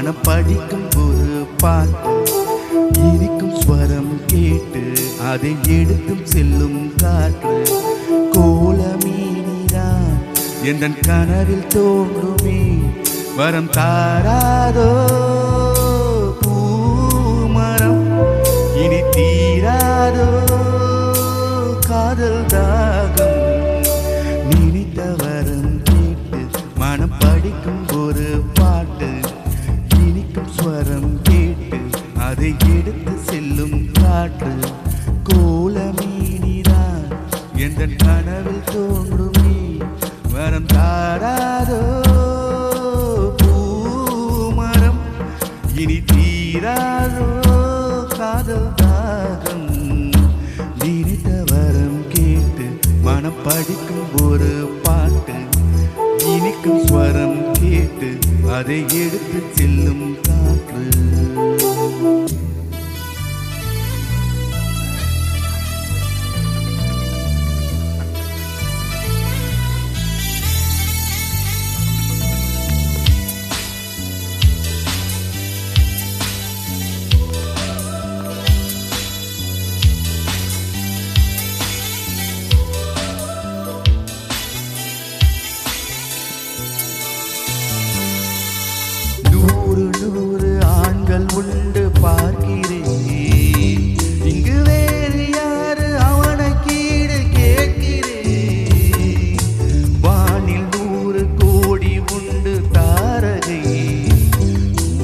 மனம் படிக்கும் ஒரு பாட்டு இனிக்கும் ஸ்வரம் கேட்டு அதை எடுத்தும் செல்லும் காற்று கோலமீனிதான் எந்தன் கனவில் தோன்றுமே வரம் தாராதோ பூமரம் இனி தீராதோ காதல் தாகம் நினைத்த வரம் கேட்டு மனம் படிக்கும் ஒரு பாட்டு இனிக்கும் ஸ்வரம் கேட்டு அதை எடுத்து செல்லும் காற்று கோலமீனிதான் எந்தன் கனவில் தோன்றுமே வரம் தாராதோ பூமரம் இனி தீராதோ காதல் தாகம் நினைத்த வரம் கேட்டு மனம் படிக்கும் ஒரு பாட்டு இனிக்கும் ஸ்வரம் கேட்டு அதை எடுத்து செல்லும் காற்று நூறு ஆண்கள் உண்டு பார்க்கிறேன் இங்கு வேறு யாரு அவனை கீடு கேட்கிறேன் வானில் 100 கோடி உண்டு தாரகை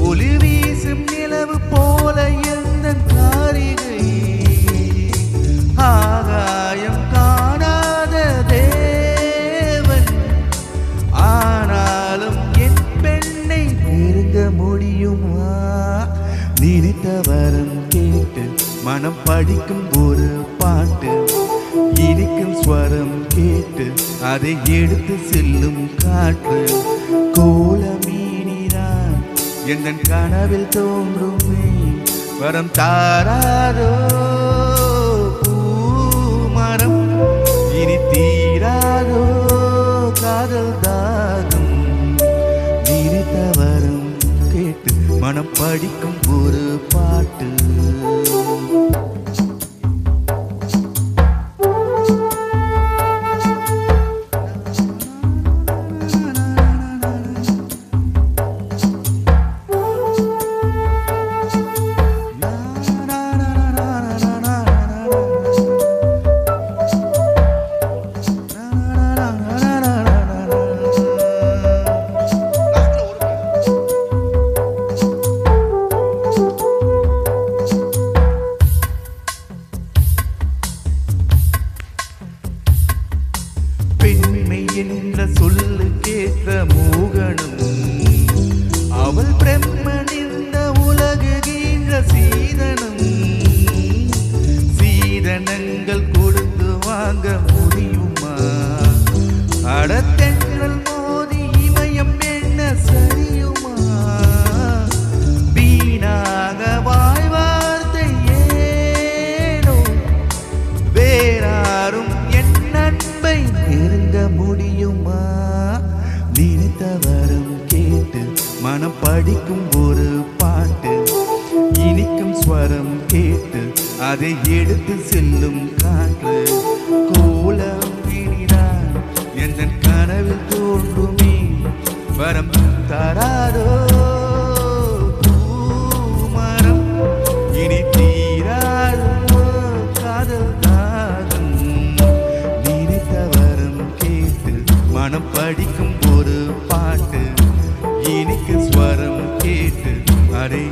ஒளி வீசும் நிலவு போல எந்த காரிகை ஆகாயம் காணாத தேவன் ஆனாலும் என் பெண்ணை நெருங்க முடியுமா நினைத்த வரம் கேட்டு மனம் படிக்கும் ஒரு பாட்டு இனிக்கும் ஸ்வரம் கேட்டு அதை எடுத்து செல்லும் காற்று கோலமீனிதான் எந்தன் கனவில் தோன்றுமே வரம் தாராதோ பூமரம் இனி தீராதோ காதல் தாகம் நினைத்த வரம் கேட்டு மனம் படிக்கும் ஒரு பாட்டு பெண்மை என்ற சொல்லு கேட்ட மோகனம் அவள் பிரம்மன் இந்த உலகுகின்ற சீதனம் சீதனங்கள் கொடுத்து வாங்க முடியுமா அடத்தென்றல் மோதி இமயம் என்ன சரியுமா வீணாக வாய் வார்த்தை ஏனோ வேறாரும் என் நண்பை நெருங்க முடியுமா நினைத்த வரம் கேட்டு மனம் படிக்கும் ஒரு பாட்டு இனிக்கும் ஸ்வரம் கேட்டு அதை எடுத்து செல்லும் காற்று கோலமீனிதான் எந்தன் கனவில் தோன்றுமே வரம் தாராதோ பூமரம் இனி தீராதோ காதல் தாகம் நினைத்த வரம் கேட்டு மனம் படிக்கும் ஒரு பாட்டு இனிக்கு ஸ்வரம் கேட்டு அதை